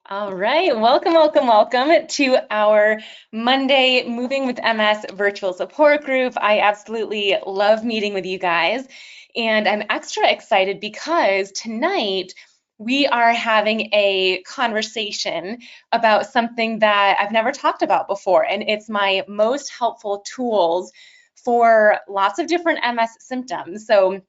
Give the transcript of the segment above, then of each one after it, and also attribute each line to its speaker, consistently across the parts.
Speaker 1: All right, welcome to our Monday Moving with MS virtual support group. I absolutely love meeting with you guys, and I'm extra excited because tonight we are having a conversation about something that I've never talked about before, and it's my most helpful tools for lots of different MS symptoms. So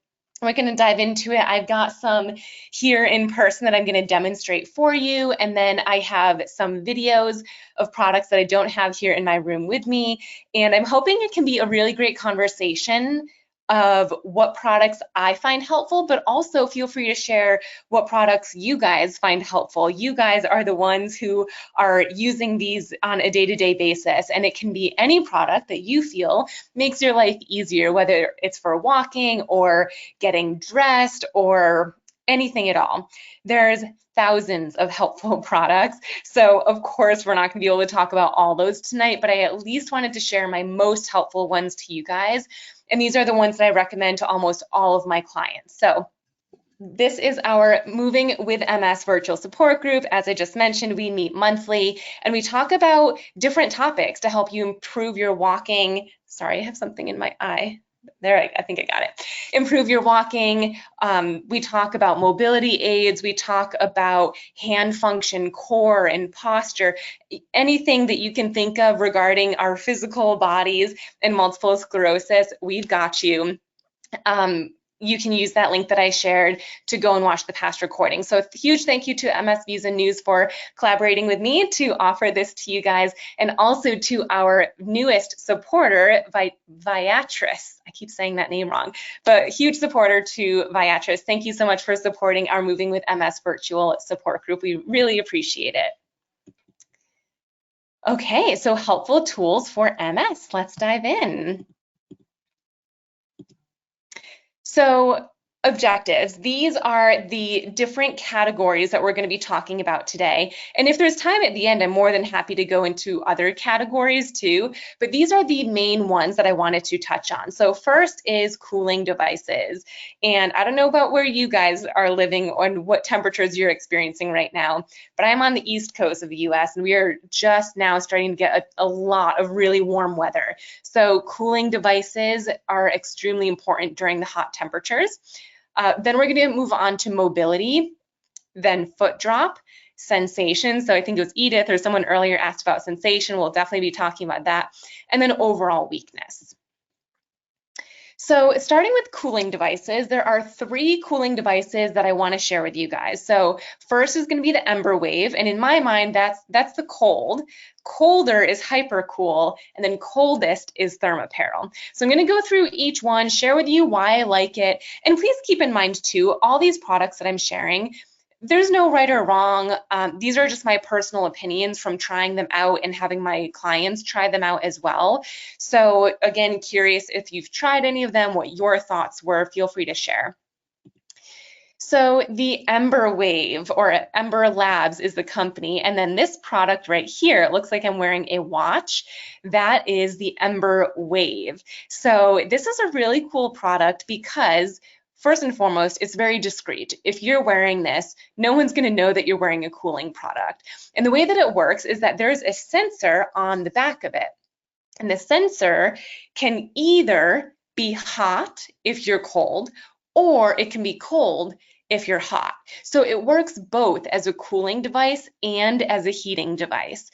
Speaker 1: we're going to dive into it. I've got some here in person that I'm going to demonstrate for you, and then I have some videos of products that I don't have here in my room with me, and I'm hoping it can be a really great conversation of what products I find helpful, but also feel free to share what products you guys find helpful. You guys are the ones who are using these on a day-to-day basis, and it can be any product that you feel makes your life easier, whether it's for walking or getting dressed or anything at all. There's thousands of helpful products. So of course, we're not going to be able to talk about all those tonight, but I at least wanted to share my most helpful ones to you guys. And these are the ones that I recommend to almost all of my clients. So this is our Moving with MS virtual support group. As I just mentioned, we meet monthly and we talk about different topics to help you improve your walking. Sorry, I have something in my eye. There, I think I got it. Improve your walking. We talk about mobility aids. We talk about hand function, core, and posture. Anything that you can think of regarding our physical bodies and multiple sclerosis, we've got you. You can use that link that I shared to go and watch the past recording. So a huge thank you to MS Views and News for collaborating with me to offer this to you guys, and also to our newest supporter, VIATRIS. I keep saying that name wrong, but huge supporter to VIATRIS. Thank you so much for supporting our Moving with MS virtual support group. We really appreciate it. Okay, so helpful tools for MS. Let's dive in. So objectives, these are the different categories that we're going to be talking about today. And if there's time at the end, I'm more than happy to go into other categories too, but these are the main ones that I wanted to touch on. So first is cooling devices. And I don't know about where you guys are living and what temperatures you're experiencing right now, but I'm on the East Coast of the US and we are just now starting to get a lot of really warm weather. So cooling devices are extremely important during the hot temperatures. Then we're going to move on to mobility, then foot drop, sensation. So I think it was Edith or someone earlier asked about sensation. We'll definitely be talking about that. And then overall weakness. So starting with cooling devices, there are 3 cooling devices that I want to share with you guys. So first is going to be the Ember Wave, and in my mind, that's the cold. Colder is hypercool, and then coldest is Thermaperil. So I'm going to go through each one, share with you why I like it, and please keep in mind too, all these products that I'm sharing, there's no right or wrong. These are just my personal opinions from trying them out and having my clients try them out as well. So again, curious if you've tried any of them, what your thoughts were, feel free to share. So the Ember Wave, or Ember Labs is the company, and then this product right here, it looks like I'm wearing a watch, that is the Ember Wave. So this is a really cool product because first and foremost, it's very discreet. If you're wearing this, no one's going to know that you're wearing a cooling product. And the way that it works is that there's a sensor on the back of it. And the sensor can either be hot if you're cold, or it can be cold if you're hot. So it works both as a cooling device and as a heating device.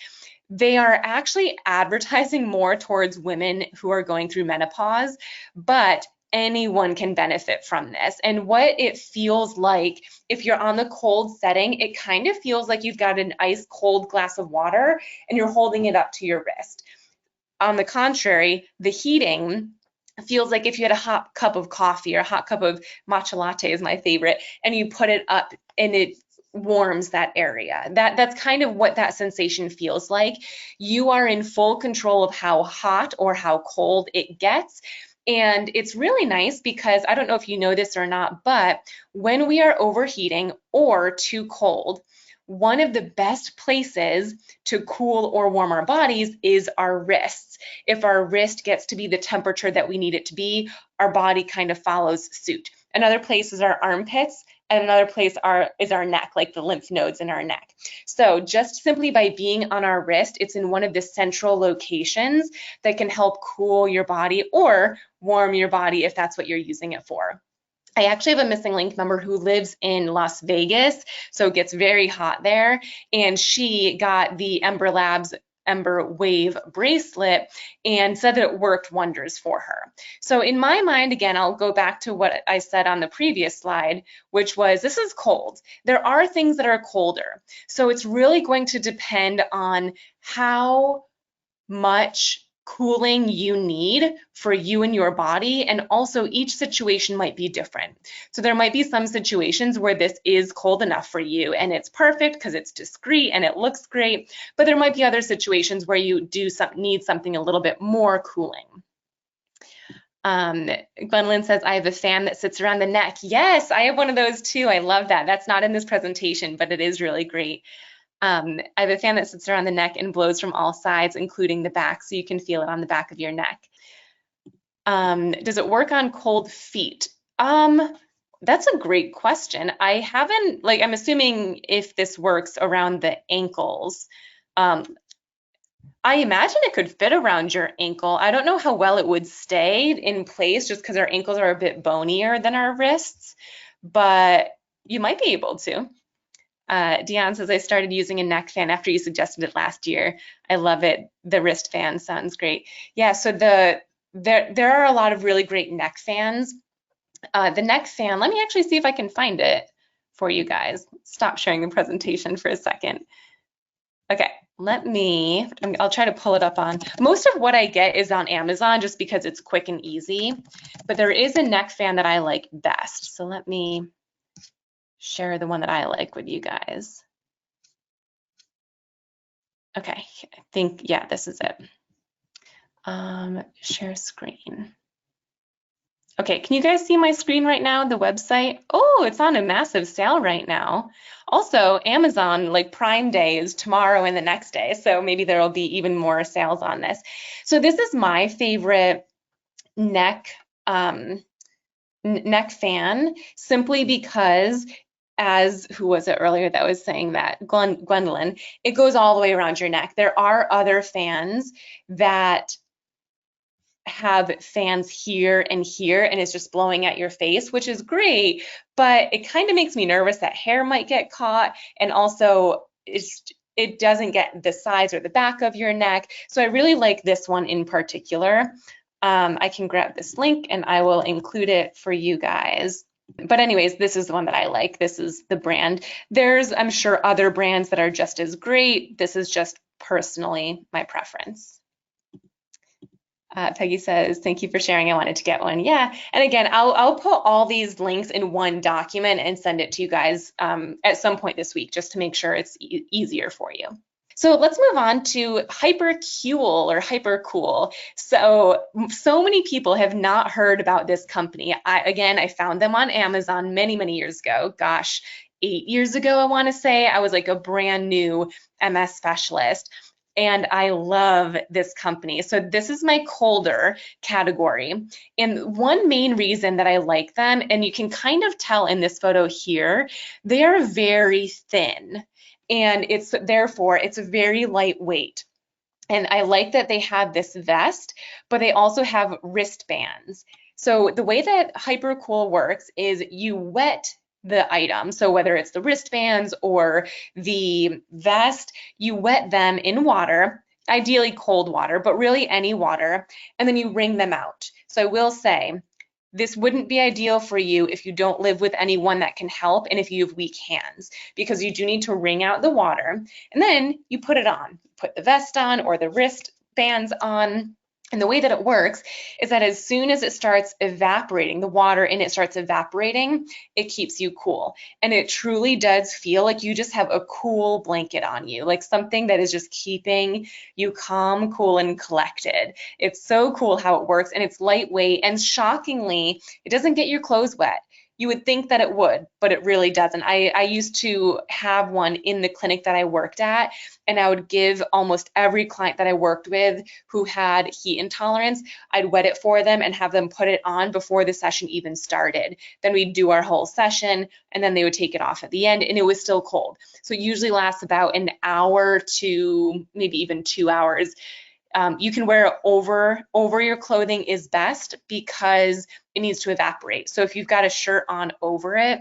Speaker 1: They are actually advertising more towards women who are going through menopause, but anyone can benefit from this. And what it feels like, if you're on the cold setting, it kind of feels like you've got an ice cold glass of water and you're holding it up to your wrist. On the contrary, the heating feels like if you had a hot cup of coffee or a hot cup of matcha latte is my favorite, and you put it up and it warms that area. That's kind of what that sensation feels like. You are in full control of how hot or how cold it gets. And it's really nice because I don't know if you know this or not, but when we are overheating or too cold, one of the best places to cool or warm our bodies is our wrists. If our wrist gets to be the temperature that we need it to be, our body kind of follows suit. Another place is our armpits, and another place is our neck, like the lymph nodes in our neck. So just simply by being on our wrist, it's in one of the central locations that can help cool your body or warm your body if that's what you're using it for. I actually have a missing link member who lives in Las Vegas, so it gets very hot there, and she got the Ember Labs Ember Wave bracelet and said that it worked wonders for her. So in my mind, again, I'll go back to what I said on the previous slide, which was this is cold. There are things that are colder. So it's really going to depend on how much cooling you need for you and your body, and also each situation might be different. So there might be some situations where this is cold enough for you and it's perfect because it's discreet and it looks great, but there might be other situations where you need something a little bit more cooling. Gwendolyn says, I have a fan that sits around the neck. Yes, I have one of those too. I love that. That's not in this presentation, but it is really great. I have a fan that sits around the neck and blows from all sides, including the back, so you can feel it on the back of your neck. Does it work on cold feet? That's a great question. I haven't, I'm assuming if this works around the ankles. I imagine it could fit around your ankle. I don't know how well it would stay in place just because our ankles are a bit bonier than our wrists, but you might be able to. Dion says, I started using a neck fan after you suggested it last year. I love it. The wrist fan sounds great. Yeah, so there are a lot of really great neck fans. The neck fan, let me actually see if I can find it for you guys. Stop sharing the presentation for a second. Okay, I'll try to pull it up on. Most of what I get is on Amazon just because it's quick and easy, but there is a neck fan that I like best. So let me share the one that I like with you guys. Okay, I think, yeah, this is it. Share screen. Okay, can you guys see my screen right now, the website? Oh, it's on a massive sale right now. Also, Amazon, like Prime Day is tomorrow and the next day, so maybe there will be even more sales on this. So this is my favorite neck fan, simply because, as who was it earlier that was saying that? Gwendolyn, it goes all the way around your neck. There are other fans that have fans here and here, and it's just blowing at your face, which is great, but it kind of makes me nervous that hair might get caught, and also it doesn't get the sides or the back of your neck. So I really like this one in particular. I can grab this link and I will include it for you guys. But anyways, this is the one that I like. This is the brand. There's, I'm sure, other brands that are just as great. This is just personally my preference. Peggy says, thank you for sharing. I wanted to get one. Yeah, and again, I'll put all these links in one document and send it to you guys at some point this week, just to make sure it's easier for you. So let's move on to Hypercool or Hypercool. So many people have not heard about this company. I found them on Amazon many, many years ago. Gosh, 8 years ago, I want to say. I was like a brand new MS specialist. And I love this company. So this is my colder category. And one main reason that I like them, and you can kind of tell in this photo here, they are very thin. And therefore it's very lightweight. And I like that they have this vest, but they also have wristbands. So the way that Hypercool works is you wet the item. So whether it's the wristbands or the vest, you wet them in water, ideally cold water, but really any water, and then you wring them out. So I will say, this wouldn't be ideal for you if you don't live with anyone that can help and if you have weak hands, because you do need to wring out the water and then you put it on. Put the vest on or the wristbands on. And the way that it works is that as soon as it starts evaporating, the water in it starts evaporating, it keeps you cool. And it truly does feel like you just have a cool blanket on you, like something that is just keeping you calm, cool, and collected. It's so cool how it works, and it's lightweight, and shockingly, it doesn't get your clothes wet. You would think that it would, but it really doesn't. I used to have one in the clinic that I worked at, and I would give almost every client that I worked with who had heat intolerance, I'd wet it for them and have them put it on before the session even started. Then we'd do our whole session, and then they would take it off at the end, and it was still cold. So it usually lasts about an hour to maybe even 2 hours. You can wear it over your clothing is best because it needs to evaporate. So if you've got a shirt on over it,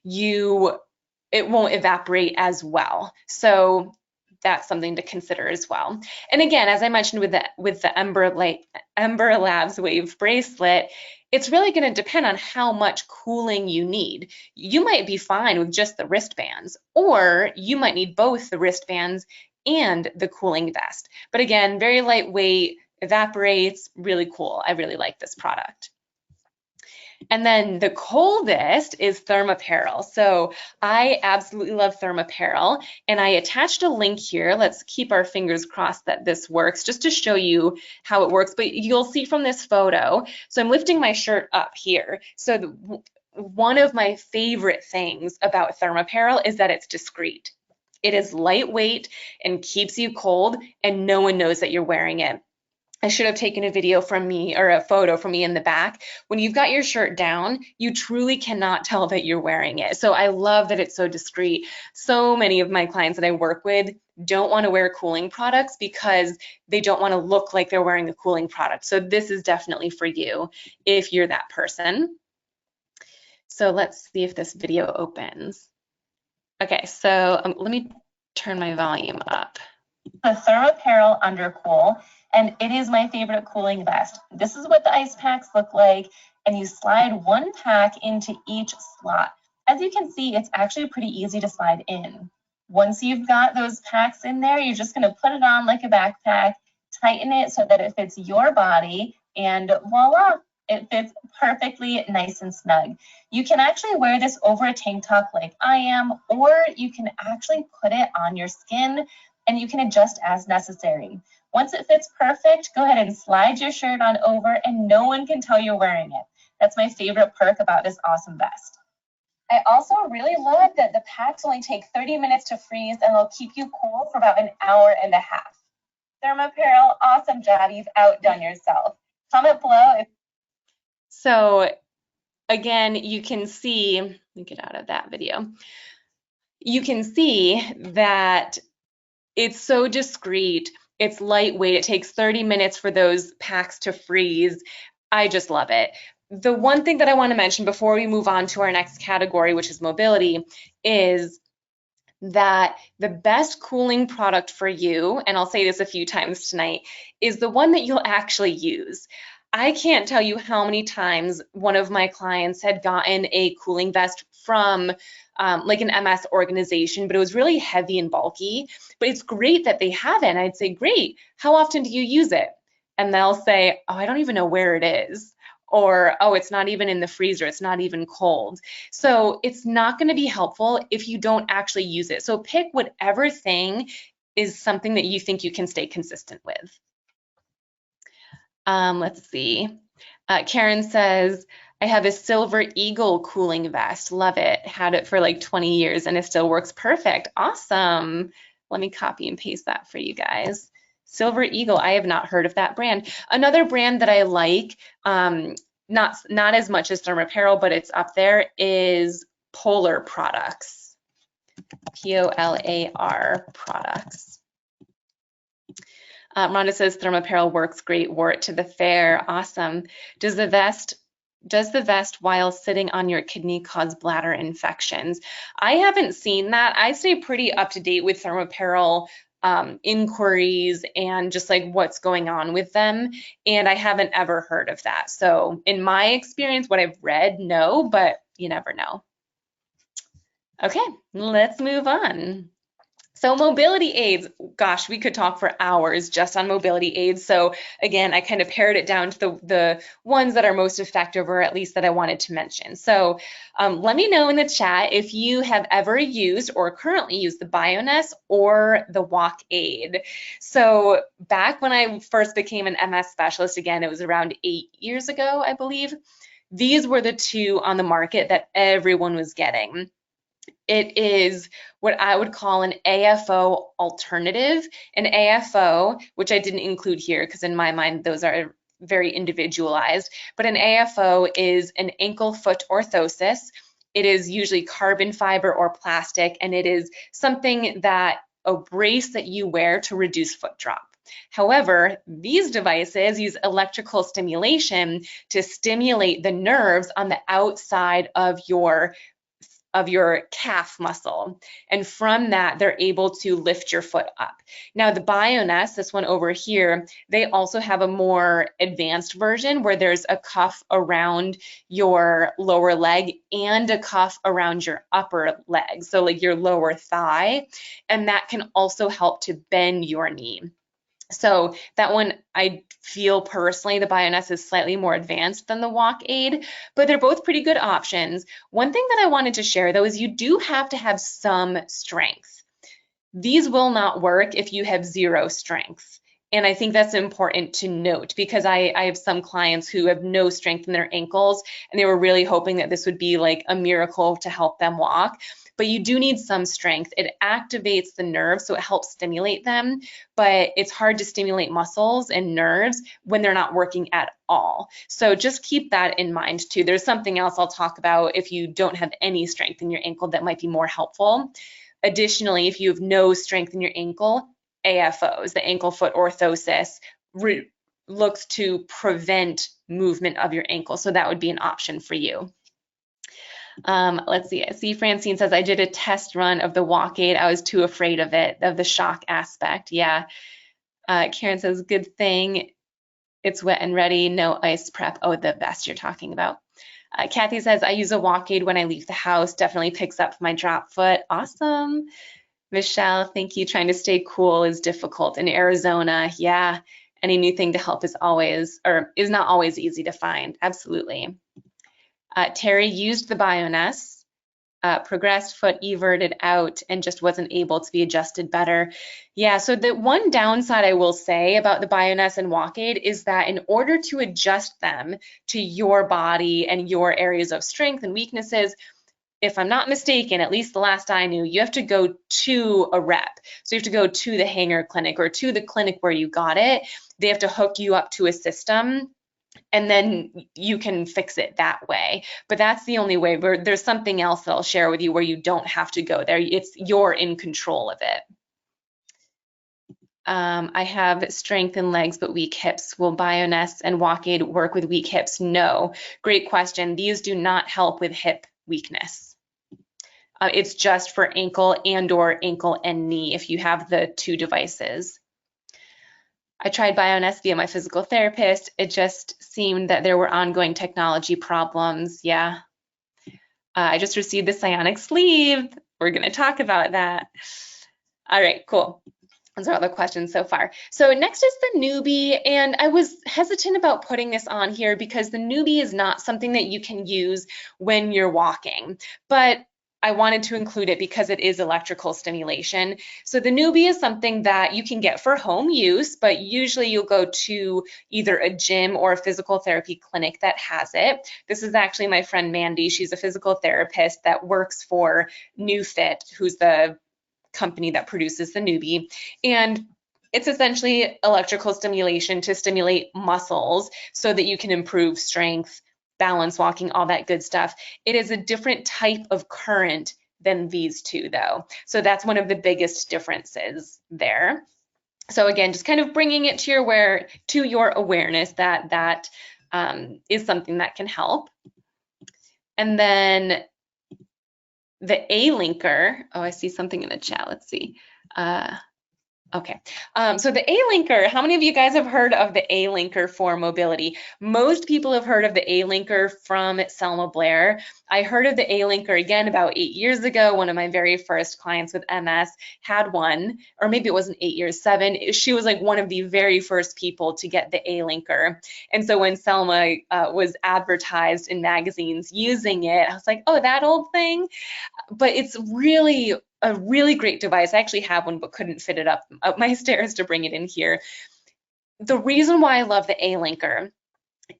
Speaker 1: it won't evaporate as well. So that's something to consider as well. And again, as I mentioned with the Ember Labs Wave bracelet, it's really going to depend on how much cooling you need. You might be fine with just the wristbands, or you might need both the wristbands and the cooling vest. But again, very lightweight, evaporates, really cool. I really like this product. And then the coldest is Thermapparel. So I absolutely love Thermapparel, and I attached a link here. Let's keep our fingers crossed that this works, just to show you how it works. But you'll see from this photo, so I'm lifting my shirt up here. So one of my favorite things about Thermapparel is that it's discreet. It is lightweight and keeps you cold, and no one knows that you're wearing it. I should have taken a video from me, or a photo from me in the back. When you've got your shirt down, you truly cannot tell that you're wearing it. So I love that it's so discreet. So many of my clients that I work with don't want to wear cooling products because they don't want to look like they're wearing a cooling product. So this is definitely for you if you're that person. So let's see if this video opens. Okay, so let me turn my volume up. The Thermapparel Undercool, and it is my favorite cooling vest. This is what the ice packs look like, and you slide one pack into each slot. As you can see, it's actually pretty easy to slide in. Once you've got those packs in there, you're just going to put it on like a backpack, tighten it so that it fits your body, and voila, it fits perfectly nice and snug. You can actually wear this over a tank top like I am, or you can actually put it on your skin and you can adjust as necessary. Once it fits perfect, go ahead and slide your shirt on over and no one can tell you're wearing it. That's my favorite perk about this awesome vest. I also really love that the packs only take 30 minutes to freeze and they'll keep you cool for about an hour and a half. Thermapparel, awesome job. You've outdone yourself. Comment below if. So again, you can see, let me get out of that video. You can see that it's so discreet, it's lightweight, it takes 30 minutes for those packs to freeze. I just love it. The one thing that I want to mention before we move on to our next category, which is mobility, is that the best cooling product for you, and I'll say this a few times tonight, is the one that you'll actually use. I can't tell you how many times one of my clients had gotten a cooling vest from like an MS organization, but it was really heavy and bulky. But it's great that they have it. And I'd say, great, how often do you use it? And they'll say, oh, I don't even know where it is. Or, oh, it's not even in the freezer, it's not even cold. So it's not going to be helpful if you don't actually use it. So pick whatever thing is something that you think you can stay consistent with. Let's see. Karen says, I have a Silver Eagle cooling vest. Love it. Had it for like 20 years and it still works perfect. Awesome. Let me copy and paste that for you guys. Silver Eagle, I have not heard of that brand. Another brand that I like, not as much as Thermapparel, but it's up there, is Polar Products. Polar Products. Rhonda says Thermapparel works great, wore it to the fair. Awesome. Does the vest while sitting on your kidney cause bladder infections? I haven't seen that. I stay pretty up to date with Thermapparel inquiries and just like what's going on with them, and I haven't ever heard of that. So in my experience, what I've read, no, but you never know. Okay, let's move on. So mobility aids, gosh, we could talk for hours just on mobility aids. So again, I kind of pared it down to the ones that are most effective, or at least that I wanted to mention. So let me know in the chat if you have ever used or currently use the Bioness or the Walk Aid. So back when I first became an MS specialist, again, it was around 8 years ago, I believe. these were the two on the market that everyone was getting. It is what I would call an AFO alternative. An AFO, which I didn't include here because in my mind those are very individualized, but an AFO is an ankle foot orthosis. It is usually carbon fiber or plastic, and it is something that a brace that you wear to reduce foot drop. However, these devices use electrical stimulation to stimulate the nerves on the outside of your calf muscle. And from that, they're able to lift your foot up. Now the Bioness, this one over here, they also have a more advanced version where there's a cuff around your lower leg and a cuff around your upper leg, so like your lower thigh, and that can also help to bend your knee. So that one, I feel personally, the Bioness is slightly more advanced than the Walk Aid, but they're both pretty good options. One thing that I wanted to share though is you do have to have some strength. These will not work if you have zero strength. And I think that's important to note because I have some clients who have no strength in their ankles and they were really hoping that this would be like a miracle to help them walk. But you do need some strength. It activates the nerves, so it helps stimulate them, but it's hard to stimulate muscles and nerves when they're not working at all. So just keep that in mind too. There's something else I'll talk about if you don't have any strength in your ankle that might be more helpful. Additionally, if you have no strength in your ankle, AFOs, the ankle foot orthosis, looks to prevent movement of your ankle. So that would be an option for you. Let's see. I see Francine says, I did a test run of the Walk Aid. I was too afraid of it, of the shock aspect. Yeah. Karen says, good thing it's wet and ready. No ice prep. Oh, the vest you're talking about. Kathy says, I use a Walk Aid when I leave the house. Definitely picks up my drop foot. Awesome. Michelle, thank you. Trying to stay cool is difficult in Arizona. Yeah. Any new thing to help is always, or is not always easy to find. Absolutely. Terry used the Bioness, progressed, foot everted out, and just wasn't able to be adjusted better. Yeah, so the one downside I will say about the Bioness and Walk Aid is that in order to adjust them to your body and your areas of strength and weaknesses, if I'm not mistaken, at least the last I knew, you have to go to a rep. So you have to go to the hanger clinic or to the clinic where you got it. They have to hook you up to a system, and then you can fix it that way. But that's the only way. Where there's something else that I'll share with you where you don't have to go there. You're in control of it. I have strength in legs but weak hips. Will Bioness and Walk Aid work with weak hips? No. Great question. These do not help with hip weakness. It's just for ankle and/or ankle and knee if you have the two devices. I tried Bioness via my physical therapist. It just seemed that there were ongoing technology problems. Yeah. I just received the Psionic sleeve. We're going to talk about that. All right, cool. Those are all the questions so far. So next is the newbie, and I was hesitant about putting this on here because the newbie is not something that you can use when you're walking, but I wanted to include it because it is electrical stimulation. So the newbie is something that you can get for home use, but usually you'll go to either a gym or a physical therapy clinic that has it. This is actually my friend Mandy. She's a physical therapist that works for NewFit, who's the company that produces the newbie. And it's essentially electrical stimulation to stimulate muscles so that you can improve strength, balance walking, all that good stuff. It is a different type of current than these two though. So that's one of the biggest differences there. So again, just kind of bringing it to your awareness that that is something that can help. And then the A-linker, oh, I see something in the chat, let's see. Okay, so the A-linker, how many of you guys have heard of the A-linker for mobility? Most people have heard of the A-linker from Selma Blair. I heard of the A-linker again about 8 years ago. One of my very first clients with MS had one, or maybe it wasn't 8 years, 7. She was like one of the very first people to get the A-linker. And so when Selma was advertised in magazines using it, I was like, oh, that old thing? But it's really a really great device. I actually have one, but couldn't fit it up my stairs to bring it in here. The reason why I love the A-linker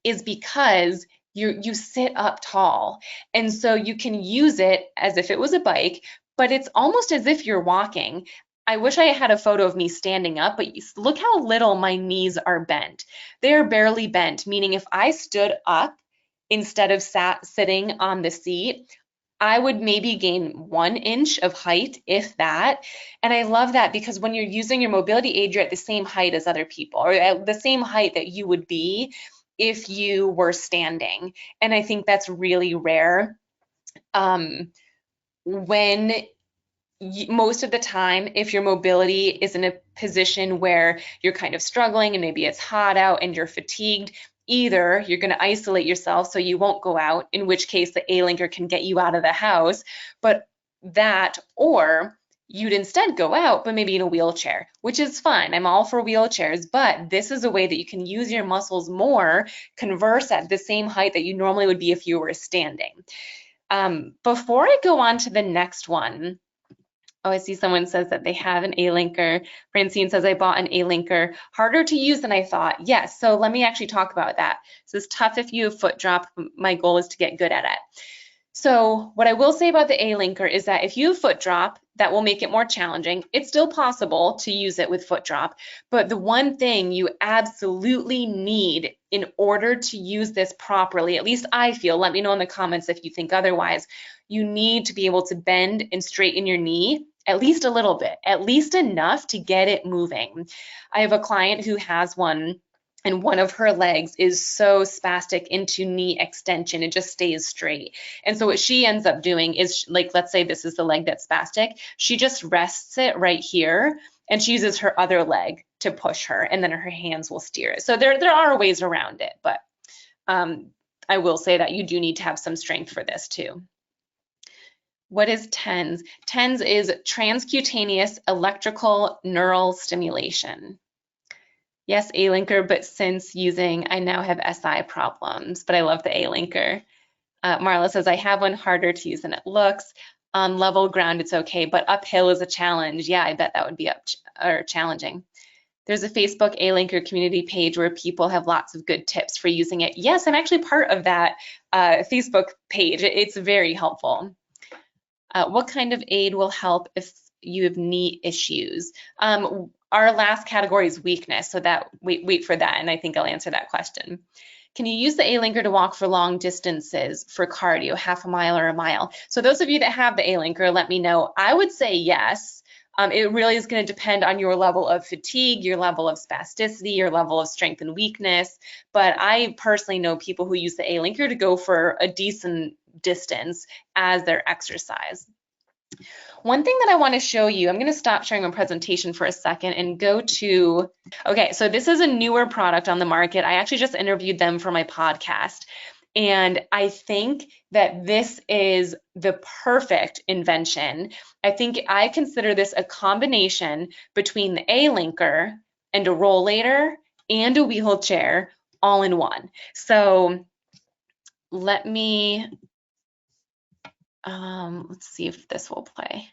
Speaker 1: is because you sit up tall. And so you can use it as if it was a bike, but it's almost as if you're walking. I wish I had a photo of me standing up, but look how little my knees are bent. They're barely bent, meaning if I stood up instead of sitting on the seat, I would maybe gain 1 inch of height, if that. And I love that because when you're using your mobility aid, you're at the same height as other people, or at the same height that you would be if you were standing. And I think that's really rare. When most of the time, if your mobility is in a position where you're kind of struggling and maybe it's hot out and you're fatigued, either you're going to isolate yourself so you won't go out, in which case the A-linker can get you out of the house, or you'd instead go out, but maybe in a wheelchair, which is fine. I'm all for wheelchairs, but this is a way that you can use your muscles more, converse at the same height that you normally would be if you were standing. Before I go on to the next one, oh, I see someone says that they have an A-linker. Francine says, I bought an A-linker. Harder to use than I thought. Yes, so let me actually talk about that. So it's tough if you have foot drop. My goal is to get good at it. So what I will say about the A-linker is that if you have foot drop, that will make it more challenging. It's still possible to use it with foot drop, but the one thing you absolutely need in order to use this properly, at least I feel, let me know in the comments if you think otherwise, you need to be able to bend and straighten your knee at least a little bit, at least enough to get it moving. I have a client who has one, and one of her legs is so spastic into knee extension, it just stays straight. And so what she ends up doing is, like, let's say this is the leg that's spastic, she just rests it right here, and she uses her other leg to push her, and then her hands will steer it. So there are ways around it, but I will say that you do need to have some strength for this too. What is TENS? TENS is transcutaneous electrical neural stimulation. Yes, A-linker, but since using, I now have SI problems, but I love the A-linker. Marla says, I have one, harder to use than it looks. On level ground, it's okay, but uphill is a challenge. Yeah, I bet that would be challenging. There's a Facebook A-linker community page where people have lots of good tips for using it. Yes, I'm actually part of that Facebook page. It's very helpful. What kind of aid will help if you have knee issues? Our last category is weakness, so that wait for that, and I think I'll answer that question. Can you use the A-linker to walk for long distances for cardio, half a mile or a mile? So those of you that have the A-linker, let me know. I would say yes. It really is going to depend on your level of fatigue, your level of spasticity, your level of strength and weakness. But I personally know people who use the A-linker to go for a decent distance as their exercise. One thing that I want to show you, I'm going to stop sharing my presentation for a second and go to, okay, so this is a newer product on the market. I actually just interviewed them for my podcast. And I think that this is the perfect invention. I think I consider this a combination between the A-linker and a rollator and a wheelchair all in one. So let me, let's see if this will play.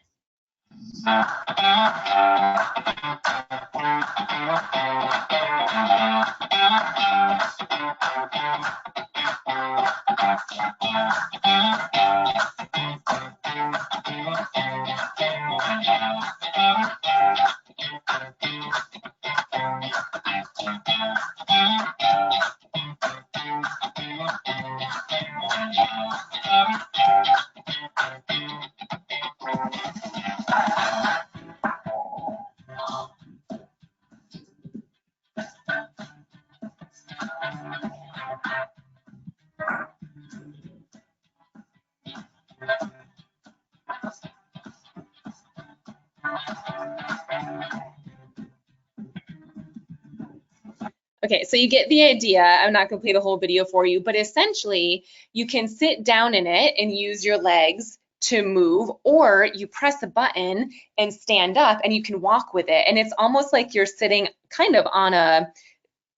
Speaker 1: Okay, so you get the idea. I'm not going to play the whole video for you, but essentially you can sit down in it and use your legs to move, or you press a button and stand up and you can walk with it. And it's almost like you're sitting kind of on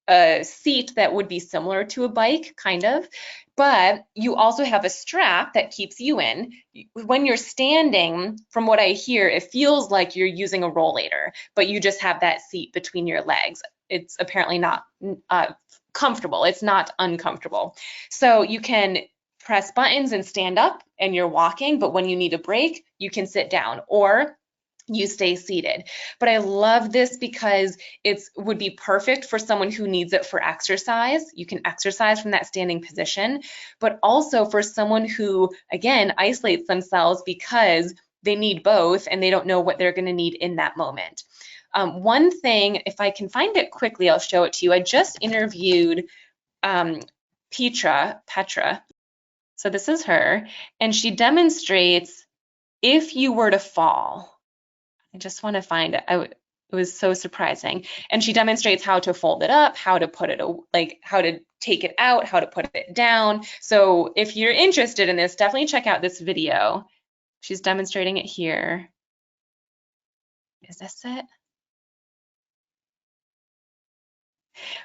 Speaker 1: a seat that would be similar to a bike, kind of, but you also have a strap that keeps you in. When you're standing, from what I hear, it feels like you're using a rollator, but you just have that seat between your legs. It's apparently not comfortable. It's not uncomfortable. So you can press buttons and stand up and you're walking, but when you need a break, you can sit down or you stay seated. But I love this because it would be perfect for someone who needs it for exercise. You can exercise from that standing position, but also for someone who, again, isolates themselves because they need both and they don't know what they're going to need in that moment. One thing, if I can find it quickly, I'll show it to you. I just interviewed Petra. So this is her, and she demonstrates if you were to fall. I just want to find it. It was so surprising. And she demonstrates how to fold it up, how to put it, like how to take it out, how to put it down. So if you're interested in this, definitely check out this video. She's demonstrating it here. Is this it?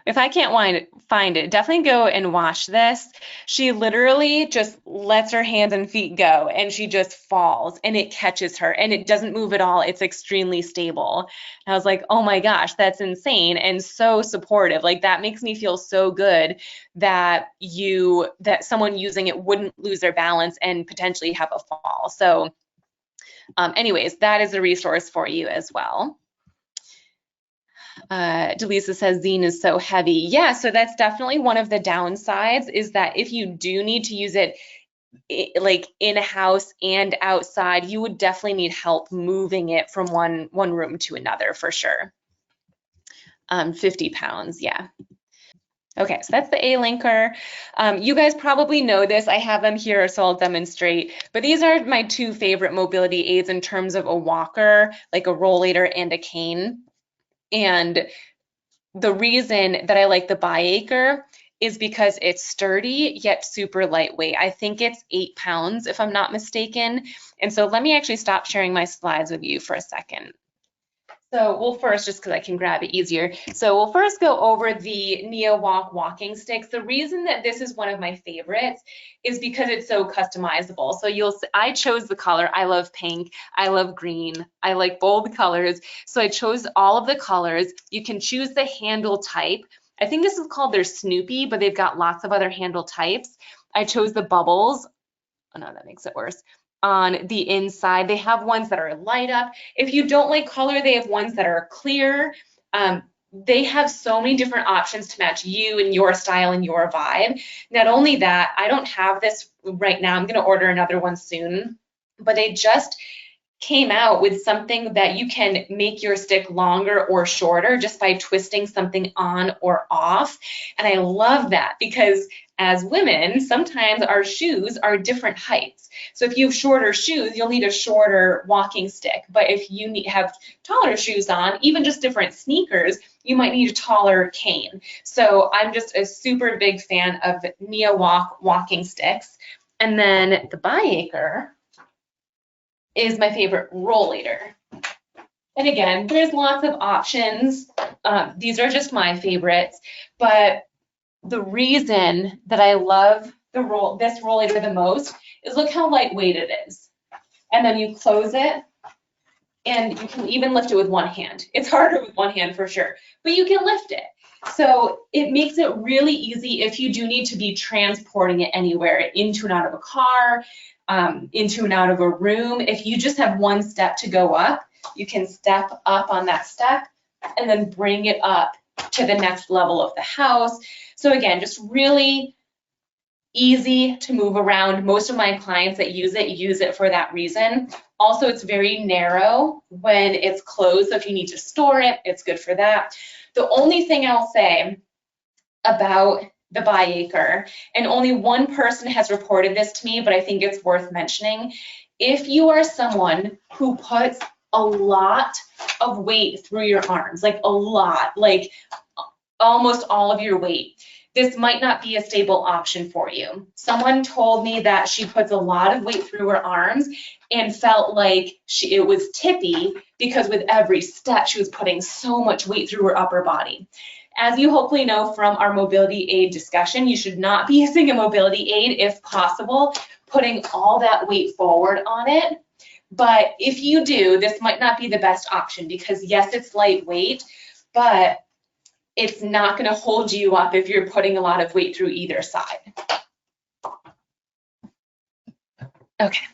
Speaker 1: If I can't find it, definitely go and watch this. She literally just lets her hands and feet go and she just falls and it catches her and it doesn't move at all. It's extremely stable. And I was like, oh my gosh, that's insane and so supportive. Like that makes me feel so good that someone using it wouldn't lose their balance and potentially have a fall. So anyways, that is a resource for you as well. Delisa says Zine is so heavy. Yeah, so that's definitely one of the downsides is that if you do need to use it like in a house and outside, you would definitely need help moving it from one room to another for sure. 50 pounds, yeah. Okay, so that's the A-Linker. You guys probably know this. I have them here, so I'll demonstrate. But these are my two favorite mobility aids in terms of a walker, like a rollator and a cane. And the reason that I like the VIATRIS is because it's sturdy yet super lightweight. I think it's 8 pounds if I'm not mistaken. And so let me actually stop sharing my slides with you for a second. So we'll first, just because I can grab it easier. So we'll first go over the NeoWalk walking sticks. The reason that this is one of my favorites is because it's so customizable. So I chose the color. I love pink. I love green. I like bold colors. So I chose all of the colors. You can choose the handle type. I think this is called their Snoopy, but they've got lots of other handle types. I chose the bubbles. Oh no, that makes it worse. On the inside, they have ones that are light up. If you don't like color, they have ones that are clear. They have so many different options to match you and your style and your vibe. Not only that, I don't have this right now. I'm going to order another one soon, but they just came out with something that you can make your stick longer or shorter just by twisting something on or off. And I love that because as women, sometimes our shoes are different heights. So if you have shorter shoes, you'll need a shorter walking stick. But if you have taller shoes on, even just different sneakers, you might need a taller cane. So I'm just a super big fan of NeoWalk walking sticks. And then the VIATRIS is my favorite rollator. And again, there's lots of options. These are just my favorites, but the reason that I love this rollator the most is look how lightweight it is. And then you close it and you can even lift it with one hand. It's harder with one hand for sure, but you can lift it. So it makes it really easy if you do need to be transporting it anywhere, into and out of a car, into and out of a room. If you just have one step to go up, you can step up on that step and then bring it up to the next level of the house. So again, just really easy to move around. Most of my clients that use it for that reason. Also, it's very narrow when it's closed, so if you need to store it, it's good for that. The only thing I'll say about the VIATRIS, and only one person has reported this to me, but I think it's worth mentioning. If you are someone who puts a lot of weight through your arms, like a lot, like almost all of your weight, this might not be a stable option for you. Someone told me that she puts a lot of weight through her arms and felt like it was tippy because with every step she was putting so much weight through her upper body. As you hopefully know from our mobility aid discussion, you should not be using a mobility aid if possible, putting all that weight forward on it. But if you do, this might not be the best option because yes, it's lightweight, but it's not going to hold you up if you're putting a lot of weight through either side. Okay.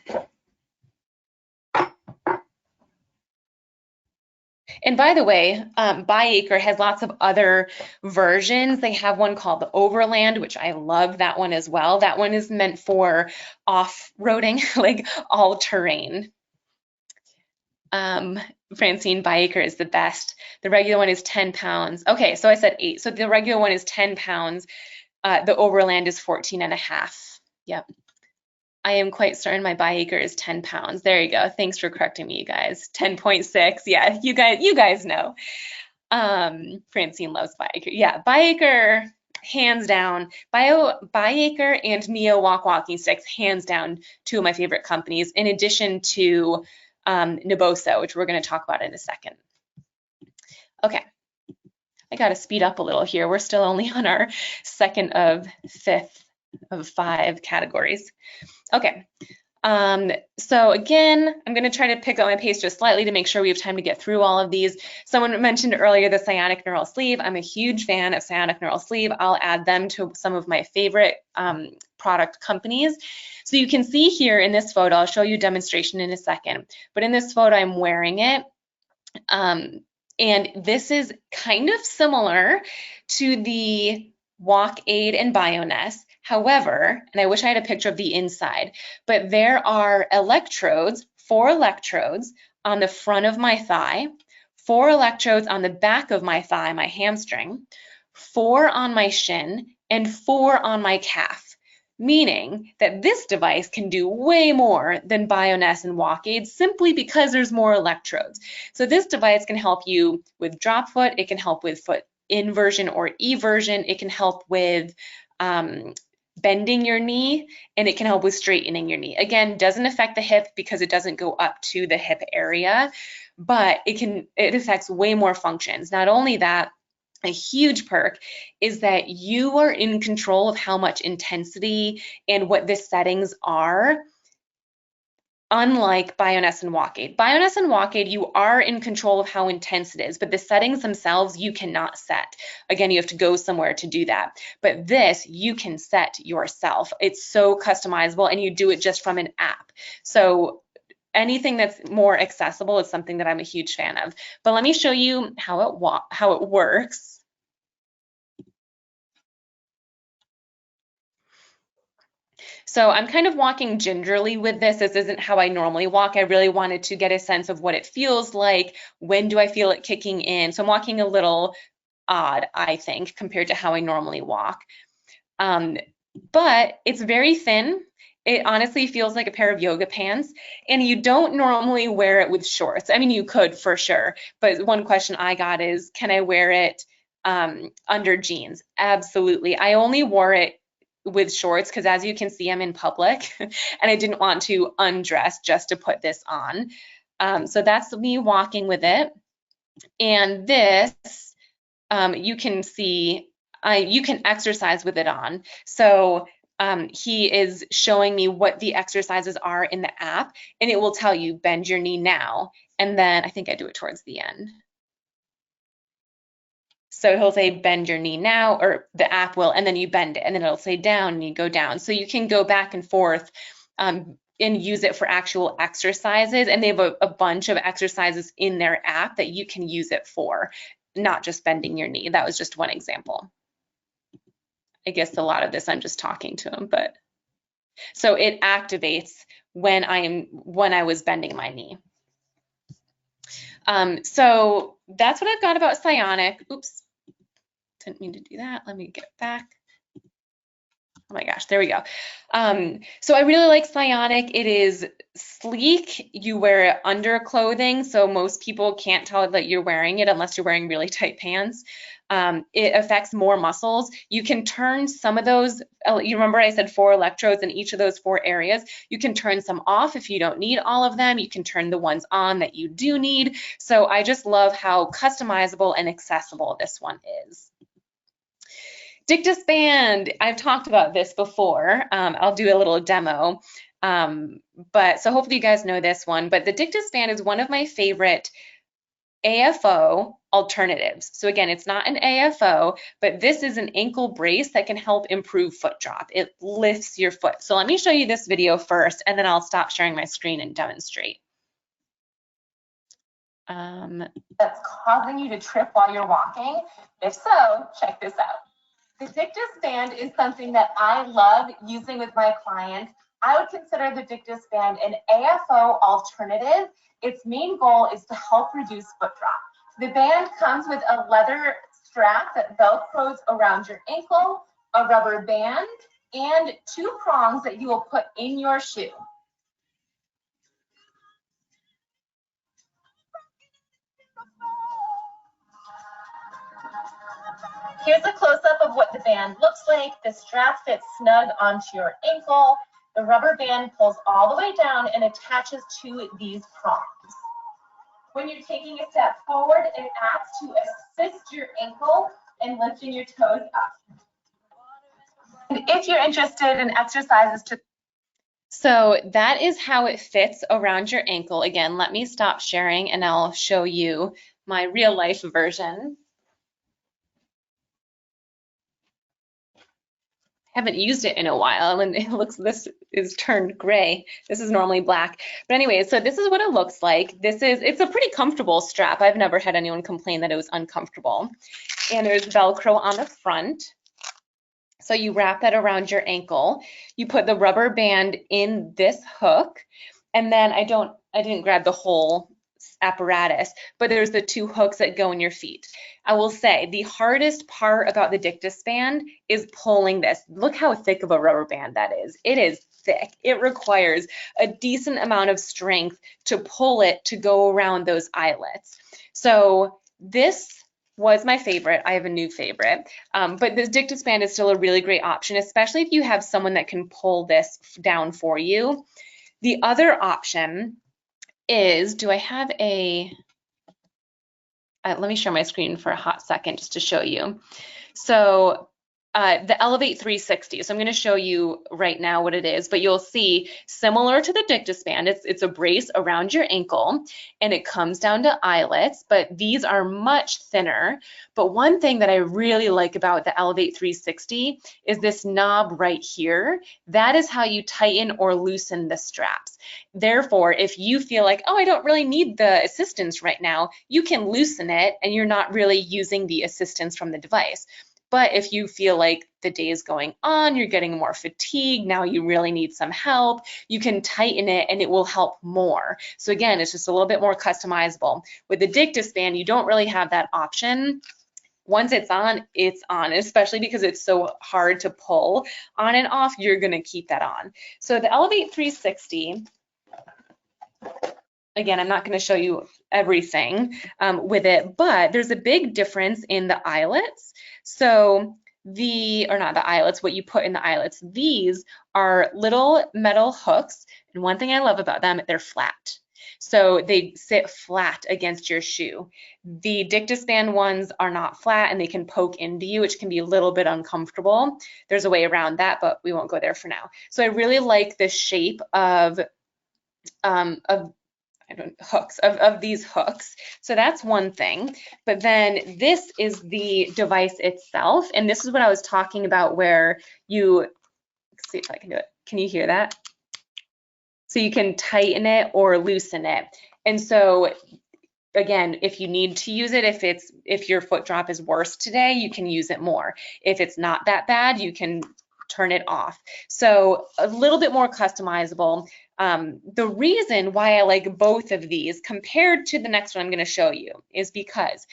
Speaker 1: And by the way, VIATRIS has lots of other versions. They have one called the Overland, which I love that one as well. That one is meant for off-roading, like all terrain. Francine, VIATRIS is the best. The regular one is 10 pounds. Okay, so I said 8. So the regular one is 10 pounds. The Overland is 14.5. Yep. I am quite certain my VIATRIS is 10 pounds. There you go. Thanks for correcting me, you guys. 10.6. Yeah, you guys know. Francine loves VIATRIS. Yeah, VIATRIS, hands down. VIATRIS and Neo walking sticks, hands down, two of my favorite companies, in addition to Naboso, which we're going to talk about in a second. Okay, I got to speed up a little here. We're still only on our second of 5 categories. Okay, so again, I'm going to try to pick up my pace just slightly to make sure we have time to get through all of these. Someone mentioned earlier the Cyanic Neural Sleeve. I'm a huge fan of Cyanic Neural Sleeve. I'll add them to some of my favorite product companies. So you can see here in this photo, I'll show you a demonstration in a second, but in this photo, I'm wearing it. And this is kind of similar to the Walk Aid and Bioness. However, and I wish I had a picture of the inside, but there are electrodes, 4 electrodes on the front of my thigh, 4 electrodes on the back of my thigh, my hamstring, 4 on my shin, and 4 on my calf. Meaning that this device can do way more than Bioness and Walk Aid simply because there's more electrodes. So this device can help you with drop foot, it can help with foot inversion or eversion, it can help with bending your knee, and it can help with straightening your knee. Again, doesn't affect the hip because it doesn't go up to the hip area, but it affects way more functions. Not only that, a huge perk is that you are in control of how much intensity and what the settings are, unlike Bioness and Walk Aid. Bioness and Walk Aid, you are in control of how intense it is, but the settings themselves you cannot set. Again, you have to go somewhere to do that. But this, you can set yourself. It's so customizable, and you do it just from an app. So anything that's more accessible is something that I'm a huge fan of. But let me show you how it works. So I'm kind of walking gingerly with this. This isn't how I normally walk. I really wanted to get a sense of what it feels like. When do I feel it kicking in? So I'm walking a little odd, I think, compared to how I normally walk. But it's very thin. It honestly feels like a pair of yoga pants, and you don't normally wear it with shorts. I mean, you could for sure, but one question I got is, can I wear it under jeans? Absolutely. I only wore it with shorts because, as you can see, I'm in public and I didn't want to undress just to put this on. So that's me walking with it. And this, you can see, you can exercise with it on. So he is showing me what the exercises are in the app, and it will tell you bend your knee now. And then I think I do it towards the end. So he'll say bend your knee now, or the app will, and then you bend it, and then it'll say down and you go down. So you can go back and forth and use it for actual exercises. And they have a bunch of exercises in their app that you can use it for, not just bending your knee. That was just one example. I guess a lot of this I'm just talking to him, but so it activates when I was bending my knee. So that's what I've got about Cyanic. Oops, didn't mean to do that. Let me get back. Oh my gosh, there we go. So I really like Cyanic. It is sleek. You wear it under clothing, so most people can't tell that you're wearing it unless you're wearing really tight pants. It affects more muscles. You can turn some of those, you remember I said 4 electrodes in each of those 4 areas. You can turn some off if you don't need all of them. You can turn the ones on that you do need. So I just love how customizable and accessible this one is. Dictus band, I've talked about this before. I'll do a little demo. But so hopefully you guys know this one, but the Dictus band is one of my favorite AFO alternatives. So again, it's not an AFO, but this is an ankle brace that can help improve foot drop. It lifts your foot. So let me show you this video first, and then I'll stop sharing my screen and demonstrate. That's causing you to trip while you're walking? If so, check this out. The Dictus band is something that I love using with my clients. I would consider the Dictus band an AFO alternative. Its main goal is to help reduce foot drop. The band comes with a leather strap that velcros around your ankle, a rubber band, and 2 prongs that you will put in your shoe. Here's a close-up of what the band looks like. The strap fits snug onto your ankle. The rubber band pulls all the way down and attaches to these prongs. When you're taking a step forward, it acts to assist your ankle in lifting your toes up. And if you're interested in exercises to... So that is how it fits around your ankle. Again, let me stop sharing and I'll show you my real life version. Haven't used it in a while and it looks, this is turned gray. This is normally black. But anyway, so this is what it looks like. It's a pretty comfortable strap. I've never had anyone complain that it was uncomfortable. And there's Velcro on the front. So you wrap that around your ankle. You put the rubber band in this hook. And then I didn't grab the whole apparatus, but there's the 2 hooks that go in your feet. I will say the hardest part about the Dictus band is pulling this. Look how thick of a rubber band that is. It is thick. It requires a decent amount of strength to pull it to go around those eyelets. So this was my favorite. I have a new favorite, but this Dictus band is still a really great option, especially if you have someone that can pull this down for you. The other option is, do I have a, let me share my screen for a hot second just to show you. So the Elevate 360. So I'm going to show you right now what it is, but you'll see similar to the Dictus band, it's a brace around your ankle and it comes down to eyelets, but these are much thinner. But one thing that I really like about the Elevate 360 is this knob right here. That is how you tighten or loosen the straps. Therefore, if you feel like, oh, I don't really need the assistance right now, you can loosen it and you're not really using the assistance from the device. But if you feel like the day is going on, you're getting more fatigue, now you really need some help, you can tighten it and it will help more. So again, it's just a little bit more customizable. With the Dictus band, you don't really have that option. Once it's on, especially because it's so hard to pull on and off, you're gonna keep that on. So the Elevate 360, again, I'm not going to show you everything with it, but there's a big difference in the eyelets. So not the eyelets, what you put in the eyelets. These are little metal hooks. And one thing I love about them, they're flat. So they sit flat against your shoe. The Dictus band ones are not flat and they can poke into you, which can be a little bit uncomfortable. There's a way around that, but we won't go there for now. So I really like the shape of these hooks. So that's one thing. But then this is the device itself. And this is what I was talking about where let's see if I can do it. Can you hear that? So you can tighten it or loosen it. And so again, if you need to use it, if your foot drop is worse today, you can use it more. If it's not that bad, you can turn it off. So a little bit more customizable. The reason why I like both of these compared to the next one I'm going to show you is because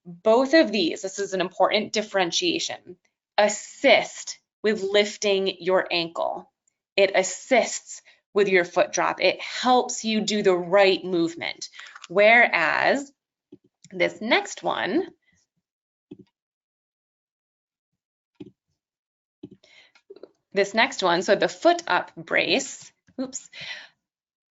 Speaker 1: both of these, this is an important differentiation, assist with lifting your ankle. It assists with your foot drop. It helps you do the right movement. Whereas this next one, so the foot up brace,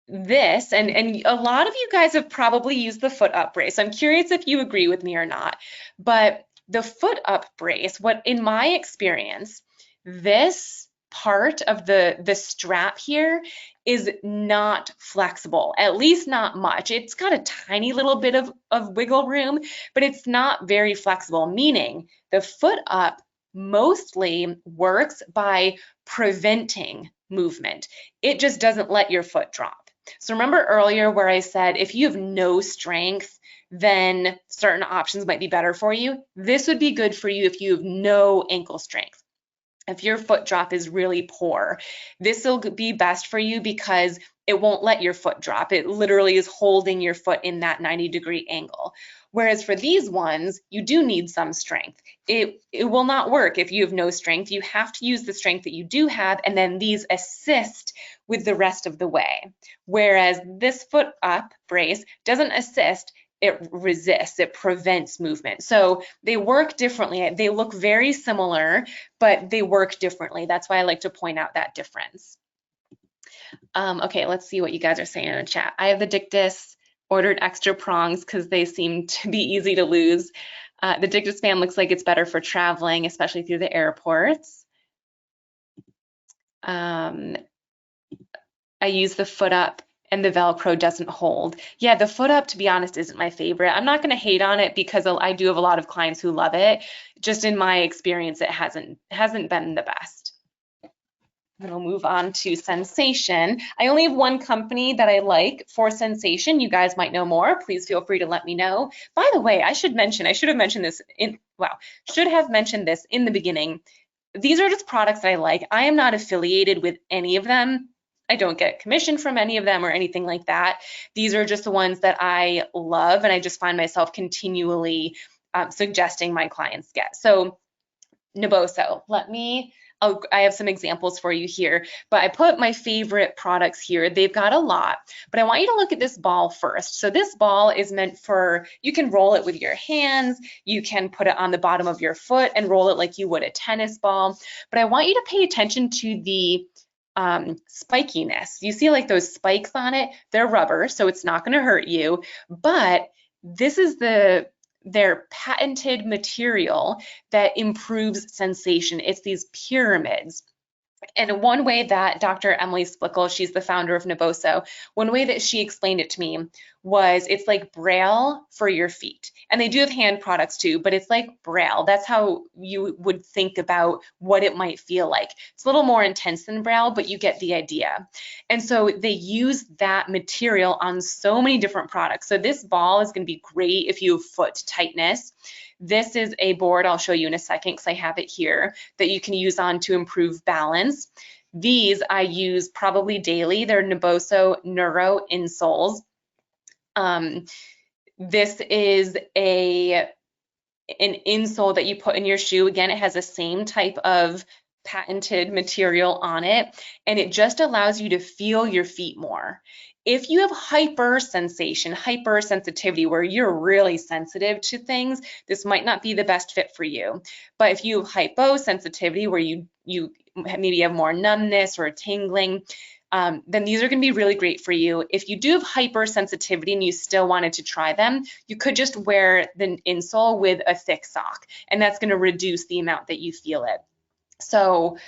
Speaker 1: this, and a lot of you guys have probably used the foot up brace. I'm curious if you agree with me or not, but the foot up brace, in my experience, this part of the strap here is not flexible, at least not much. It's got a tiny little bit of wiggle room, but it's not very flexible, meaning the foot up mostly works by preventing movement. It just doesn't let your foot drop. So remember earlier where I said if you have no strength, then certain options might be better for you. This would be good for you if you have no ankle strength. If your foot drop is really poor, this will be best for you because it won't let your foot drop. It literally is holding your foot in that 90-degree angle. Whereas for these ones, you do need some strength. It will not work if you have no strength. You have to use the strength that you do have, and then these assist with the rest of the way. Whereas this foot up brace doesn't assist, it resists, it prevents movement. So they work differently. They look very similar, but they work differently. That's why I like to point out that difference. Okay, let's see what you guys are saying in the chat. I have the Dictus, ordered extra prongs because they seem to be easy to lose. The Dictus fan looks like it's better for traveling, especially through the airports. I use the foot up and the Velcro doesn't hold. Yeah, the foot up, to be honest, isn't my favorite. I'm not going to hate on it because I do have a lot of clients who love it. Just in my experience, it hasn't been the best. Then we'll move on to sensation. I only have one company that I like for sensation. You guys might know more. Please feel free to let me know. By the way, I should have mentioned this in the beginning. These are just products that I like. I am not affiliated with any of them. I don't get commission from any of them or anything like that. These are just the ones that I love, and I just find myself continually suggesting my clients get. So Naboso, I have some examples for you here, but I put my favorite products here. They've got a lot, but I want you to look at this ball first. So this ball is meant for, you can roll it with your hands, you can put it on the bottom of your foot and roll it like you would a tennis ball, but I want you to pay attention to the spikiness. You see like those spikes on it? They're rubber, so it's not going to hurt you, but this is their patented material that improves sensation. It's these pyramids. And one way that Dr. Emily Splickle, she's the founder of Naboso, one way that she explained it to me was it's like Braille for your feet. And they do have hand products too, but it's like Braille. That's how you would think about what it might feel like. It's a little more intense than Braille, but you get the idea. And so they use that material on so many different products. So this ball is going to be great if you have foot tightness. This is a board I'll show you in a second because I have it here that you can use on to improve balance. These I use probably daily. They're Naboso Neuro insoles. This is an insole that you put in your shoe. Again, it has the same type of patented material on it, and it just allows you to feel your feet more. If you have hypersensitivity, where you're really sensitive to things, this might not be the best fit for you. But if you have hyposensitivity, where you maybe have more numbness or tingling, then these are going to be really great for you. If you do have hypersensitivity and you still wanted to try them, you could just wear the insole with a thick sock, and that's going to reduce the amount that you feel it. So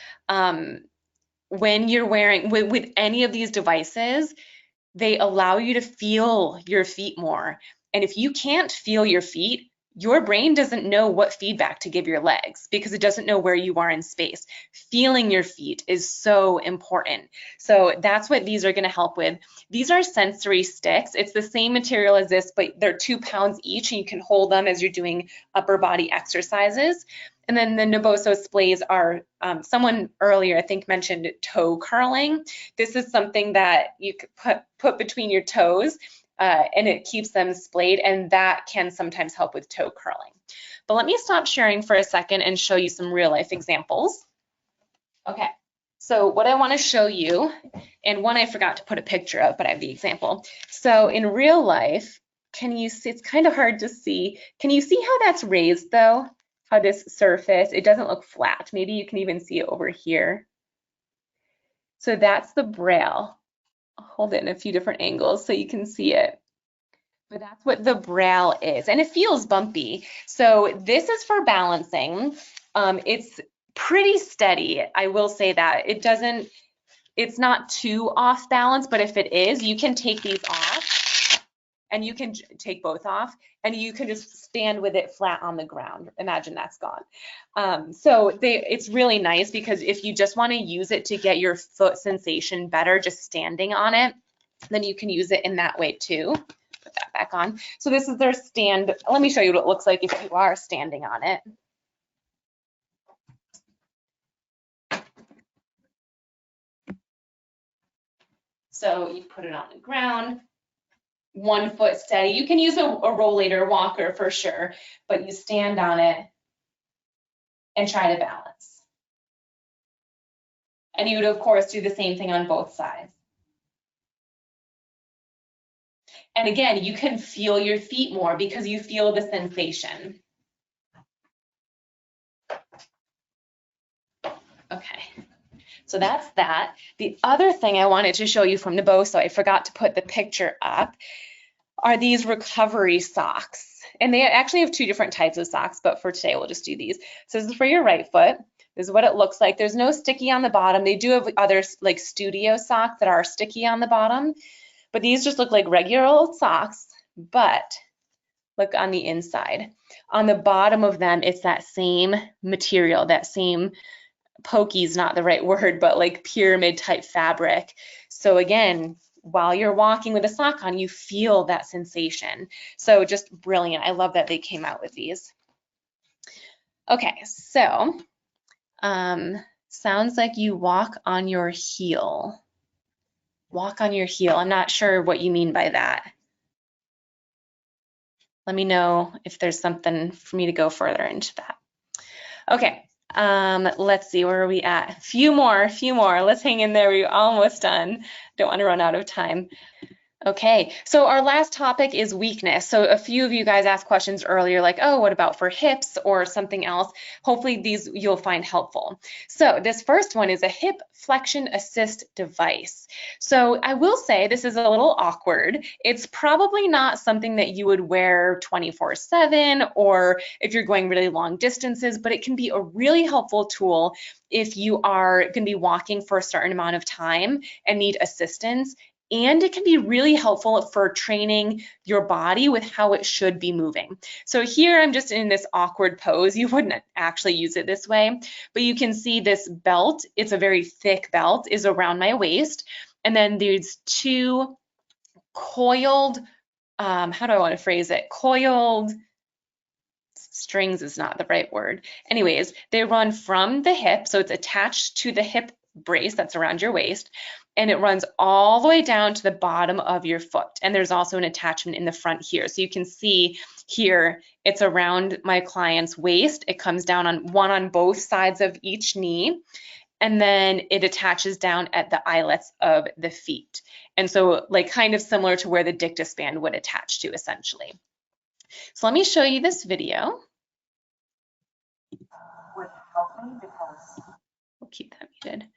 Speaker 1: when you're wearing, with any of these devices, they allow you to feel your feet more. And if you can't feel your feet, your brain doesn't know what feedback to give your legs because it doesn't know where you are in space. Feeling your feet is so important. So that's what these are going to help with. These are sensory sticks. It's the same material as this, but they're 2 pounds each, and you can hold them as you're doing upper body exercises. And then the Naboso splays are, someone earlier I think mentioned toe curling. This is something that you could put between your toes and it keeps them splayed, and that can sometimes help with toe curling. But let me stop sharing for a second and show you some real life examples. Okay, so what I want to show you, and one I forgot to put a picture of, but I have the example. So in real life, can you see, it's kind of hard to see. Can you see how that's raised though? How this surface, it doesn't look flat. Maybe you can even see it over here. So that's the Braille. I'll hold it in a few different angles so you can see it. But that's what the Braille is, and it feels bumpy. So this is for balancing. It's pretty steady. I will say that. It's not too off balance, but if it is, you can take these off and you can take both off and you can just stand with it flat on the ground. Imagine that's gone. So it's really nice because if you just want to use it to get your foot sensation better, just standing on it, then you can use it in that way too. Put that back on. So this is their stand. Let me show you what it looks like if you are standing on it. So you put it on the ground, 1 foot steady. You can use a rollator walker for sure, but you stand on it and try to balance. And you would, of course, do the same thing on both sides. And again, you can feel your feet more because you feel the sensation. Okay. So that's that. The other thing I wanted to show you from the bow, so I forgot to put the picture up, are these recovery socks. And they actually have 2 different types of socks, but for today we'll just do these. So this is for your right foot. This is what it looks like. There's no sticky on the bottom. They do have other like studio socks that are sticky on the bottom, but these just look like regular old socks, but look on the inside. On the bottom of them, it's that same material, that same pokey is not the right word, but like pyramid type fabric. So again, while you're walking with a sock on, you feel that sensation. So just brilliant. I love that they came out with these. Okay, so sounds like you walk on your heel. Walk on your heel. I'm not sure what you mean by that. Let me know if there's something for me to go further into that. Okay. Let's see, where are we at? Few more. Let's hang in there. We're almost done. Don't want to run out of time. Okay, so our last topic is weakness. So a few of you guys asked questions earlier like, oh, what about for hips or something else? Hopefully these you'll find helpful. So this first one is a hip flexion assist device. So I will say this is a little awkward. It's probably not something that you would wear 24/7 or if you're going really long distances, but it can be a really helpful tool if you are going to be walking for a certain amount of time and need assistance. And it can be really helpful for training your body with how it should be moving. So here I'm just in this awkward pose. You wouldn't actually use it this way, but you can see this belt, it's a very thick belt, is around my waist. And then there's 2 coiled, how do I want to phrase it? Coiled strings is not the right word. Anyways, they run from the hip, so it's attached to the hip brace that's around your waist, and it runs all the way down to the bottom of your foot. And there's also an attachment in the front here. So you can see here, it's around my client's waist. It comes down on both sides of each knee, and then it attaches down at the eyelets of the feet. And so like kind of similar to where the dictus band would attach to essentially. So let me show you this video. Would help me because we'll keep that muted.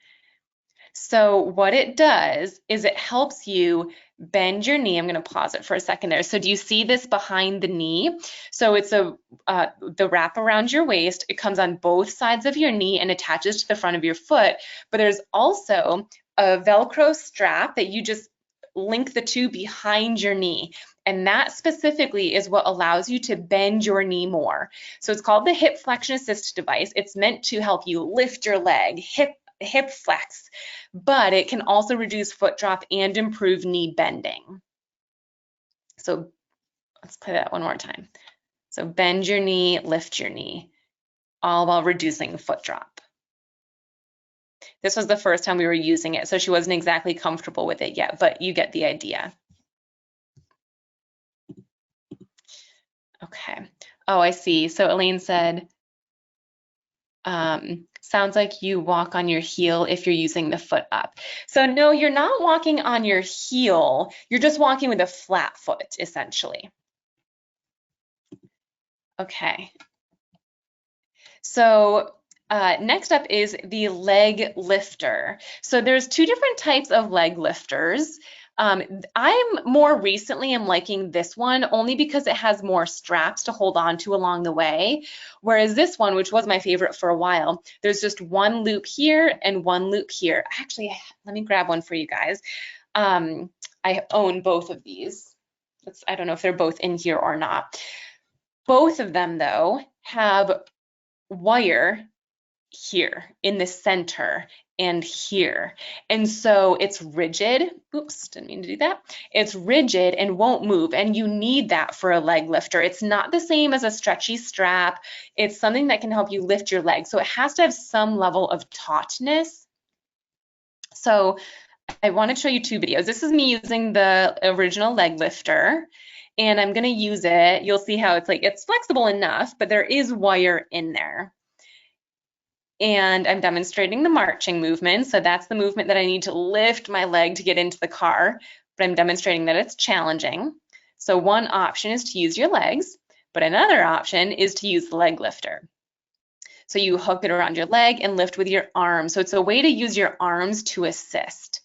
Speaker 1: So what it does is it helps you bend your knee. I'm going to pause it for a second there. So do you see this behind the knee? So it's the wrap around your waist. It comes on both sides of your knee and attaches to the front of your foot. But there's also a Velcro strap that you just link the 2 behind your knee. And that specifically is what allows you to bend your knee more. So it's called the hip flexion assist device. It's meant to help you lift your leg, hip flex, but it can also reduce foot drop and improve knee bending. So let's play that one more time. So bend your knee, lift your knee, all while reducing foot drop. This was the first time we were using it, so she wasn't exactly comfortable with it yet, but you get the idea. Okay. Oh, I see. So Elaine said, sounds like you walk on your heel if you're using the foot up. So no, you're not walking on your heel. You're just walking with a flat foot, essentially. Okay. So next up is the leg lifter. So there's 2 different types of leg lifters. I'm more recently am liking this one only because it has more straps to hold on to along the way. Whereas this one, which was my favorite for a while, there's just one loop here and one loop here. Actually, let me grab one for you guys. I own both of these. I don't know if they're both in here or not. Both of them, though, have wire here in the center and here. And so it's rigid. Oops, didn't mean to do that. It's rigid and won't move. And you need that for a leg lifter. It's not the same as a stretchy strap. It's something that can help you lift your leg. So it has to have some level of tautness. So I want to show you two videos. This is me using the original leg lifter, and I'm going to use it. You'll see how it's flexible enough, but there is wire in there. And I'm demonstrating the marching movement. So that's the movement that I need to lift my leg to get into the car, but I'm demonstrating that it's challenging. So one option is to use your legs, but another option is to use the leg lifter. So you hook it around your leg and lift with your arms. So it's a way to use your arms to assist.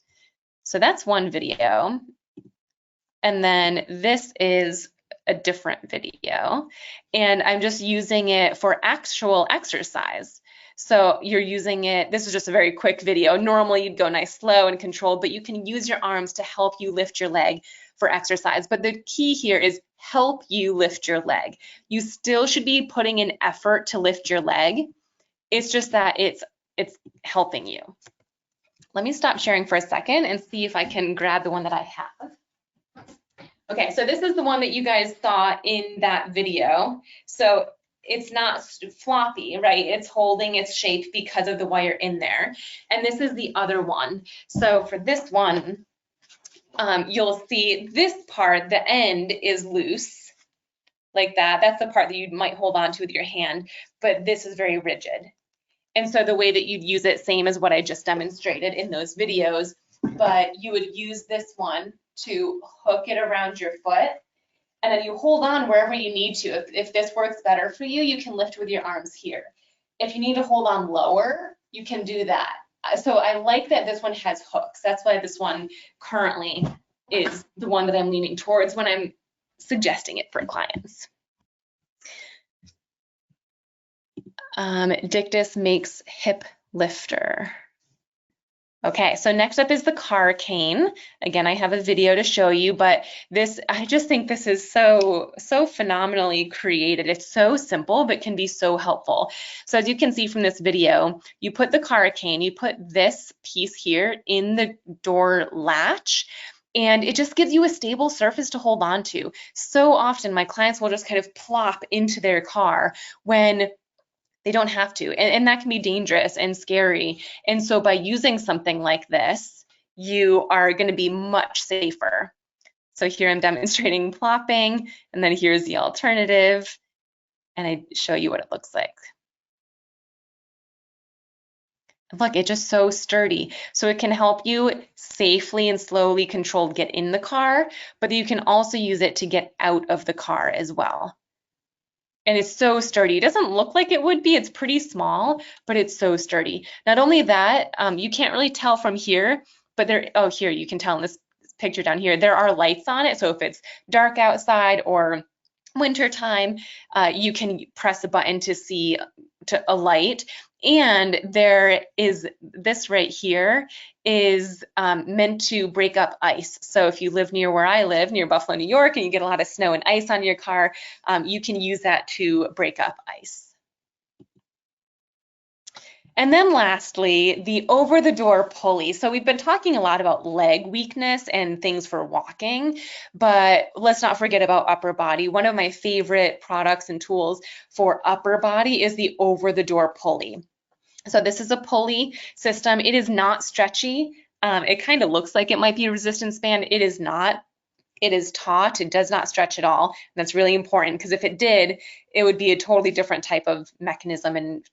Speaker 1: So that's one video. And then this is a different video. And I'm just using it for actual exercise. So you're using it, this is just a very quick video. Normally you'd go nice, slow and controlled, but you can use your arms to help you lift your leg for exercise. But the key here is help you lift your leg. You still should be putting in effort to lift your leg. It's just that it's helping you. Let me stop sharing for a second and see if I can grab the one that I have. Okay, so this is the one that you guys saw in that video. So it's not floppy, right? It's holding its shape because of the wire in there. And this is the other one. So for this one, you'll see this part, the end is loose like that. That's the part that you might hold on to with your hand, but this is very rigid. And so the way that you'd use it, same as what I just demonstrated in those videos, but you would use this one to hook it around your foot, and then you hold on wherever you need to. If this works better for you, you can lift with your arms here. If you need to hold on lower, you can do that. So I like that this one has hooks. That's why this one currently is the one that I'm leaning towards when I'm suggesting it for clients. Dictus makes hip lifter. Okay, so next up is the car cane. Again, I have a video to show you, but this, I just think this is so phenomenally created. It's so simple, but can be so helpful. So as you can see from this video, you put the car cane, you put this piece here in the door latch, and it just gives you a stable surface to hold on to. So often my clients will just kind of plop into their car when they don't have to, and that can be dangerous and scary. And so by using something like this, you are going to be much safer. So here I'm demonstrating plopping, and then here's the alternative, and I show you what it looks like. Look, it's just so sturdy. So it can help you safely and slowly controlled get in the car, but you can also use it to get out of the car as well. And it's so sturdy. It doesn't look like it would be. It's pretty small, but it's so sturdy. Not only that, you can't really tell from here, but there, oh, here, you can tell in this picture down here, there are lights on it. So if it's dark outside or winter time, you can press a button to see a light. And there is this right here is meant to break up ice. So if you live near where I live, near Buffalo, New York, and you get a lot of snow and ice on your car, you can use that to break up ice. And then lastly, the over-the-door pulley. So we've been talking a lot about leg weakness and things for walking, but let's not forget about upper body. One of my favorite products and tools for upper body is the over-the-door pulley. So this is a pulley system. It is not stretchy. It kind of looks like it might be a resistance band. It is not. It is taut. It does not stretch at all. And that's really important because if it did, it would be a totally different type of mechanism and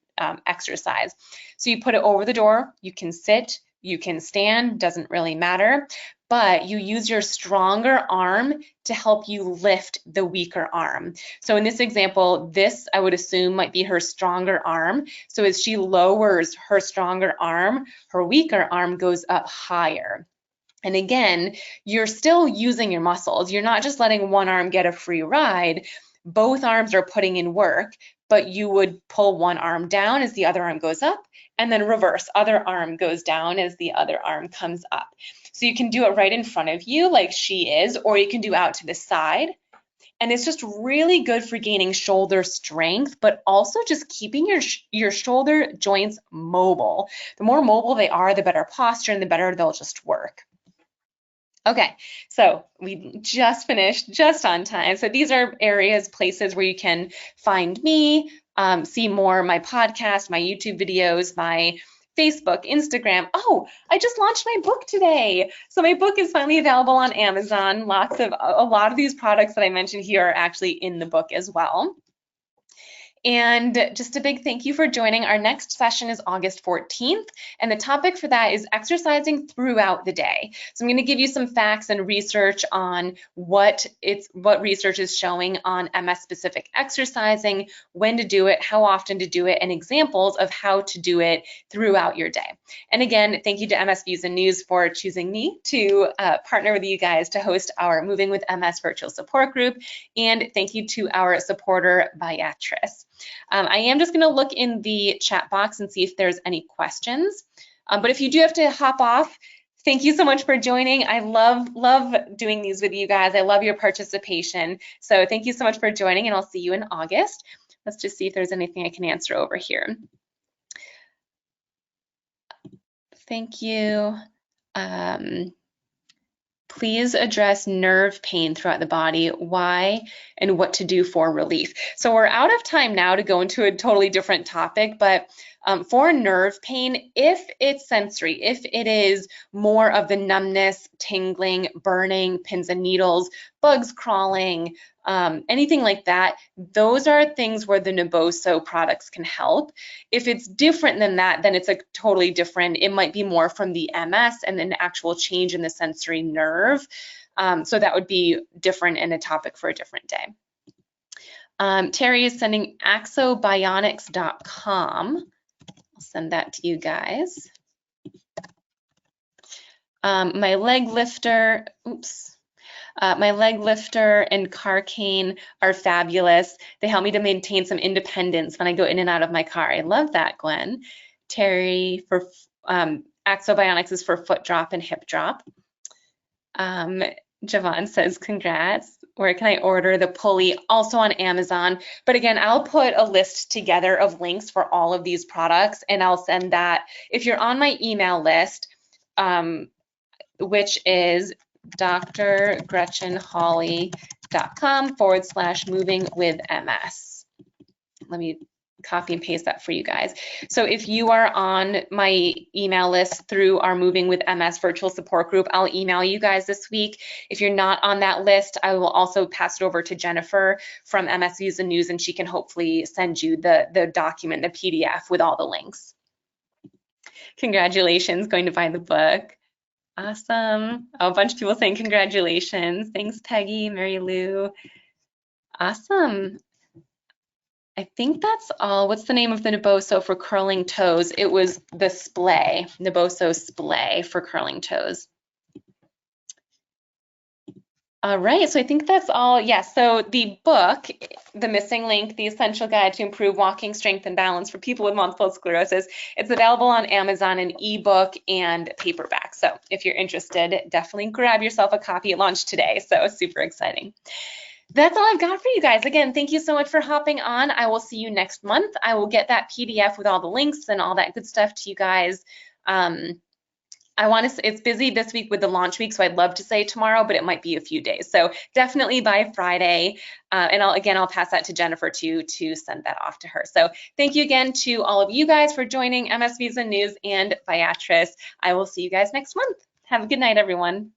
Speaker 1: exercise. So you put it over the door. You can sit, you can stand, doesn't really matter, but you use your stronger arm to help you lift the weaker arm. So in this example, this I would assume might be her stronger arm. So as she lowers her stronger arm, her weaker arm goes up higher. And again, you're still using your muscles. You're not just letting one arm get a free ride. Both arms are putting in work, but you would pull one arm down as the other arm goes up, and then reverse, other arm goes down as the other arm comes up. So you can do it right in front of you like she is, or you can do out to the side. And it's just really good for gaining shoulder strength, but also just keeping your shoulder joints mobile. The more mobile they are, the better posture and the better they'll just work. Okay, so we just finished just on time. So these are areas, places where you can find me, see more of my podcast, my YouTube videos, my Facebook, Instagram. Oh, I just launched my book today. So my book is finally available on Amazon. A lot of these products that I mentioned here are actually in the book as well. And just a big thank you for joining. Our next session is August 14th, and the topic for that is exercising throughout the day. So I'm going to give you some facts and research on what research is showing on MS-specific exercising, when to do it, how often to do it, and examples of how to do it throughout your day. And again, thank you to MS Views and News for choosing me to partner with you guys to host our Moving with MS virtual support group, and thank you to our supporter, VIATRIS. I am just going to look in the chat box and see if there's any questions. But if you do have to hop off, thank you so much for joining. I love doing these with you guys. I love your participation. So thank you so much for joining, and I'll see you in August. Let's just see if there's anything I can answer over here. Thank you. Please address nerve pain throughout the body, why, and what to do for relief. So we're out of time now to go into a totally different topic, but for nerve pain, if it's sensory, if it is more of the numbness, tingling, burning, pins and needles, bugs crawling, anything like that, those are things where the Naboso products can help. If it's different than that, then it's a totally different, it might be more from the MS and an actual change in the sensory nerve. So that would be different and a topic for a different day. Terry is sending axobionics.com. I'll send that to you guys. My leg lifter, my leg lifter and car cane are fabulous. They help me to maintain some independence when I go in and out of my car. I love that, Gwen. Terry, for Axobionics is for foot drop and hip drop. Javon says, congrats. Where can I order the pulley? Also on Amazon. But again, I'll put a list together of links for all of these products, and I'll send that. If you're on my email list, which is drgretchenhawley.com/moving-with-MS. Let me copy and paste that for you guys. So if you are on my email list through our Moving with MS virtual support group, I'll email you guys this week. If you're not on that list, I will also pass it over to Jennifer from MS Views and News, and she can hopefully send you the document, the PDF with all the links. Congratulations, going to buy the book. Awesome. Oh, a bunch of people saying congratulations. Thanks, Peggy, Mary Lou. Awesome. I think that's all. What's the name of the Naboso for curling toes? It was the splay, Naboso splay for curling toes. All right, so I think that's all. Yes, so the book, The Missing Link, The Essential Guide to Improve Walking Strength and Balance for People with Multiple Sclerosis, it's available on Amazon in ebook and paperback. So if you're interested, definitely grab yourself a copy. It launched today, so super exciting. That's all I've got for you guys. Again, thank you so much for hopping on. I will see you next month. I will get that PDF with all the links and all that good stuff to you guys. It's busy this week with the launch week, so I'd love to say tomorrow, but it might be a few days. So definitely by Friday. And I'll pass that to Jennifer to send that off to her. So thank you again to all of you guys for joining MS Views and News and VIATRIS. I will see you guys next month. Have a good night, everyone.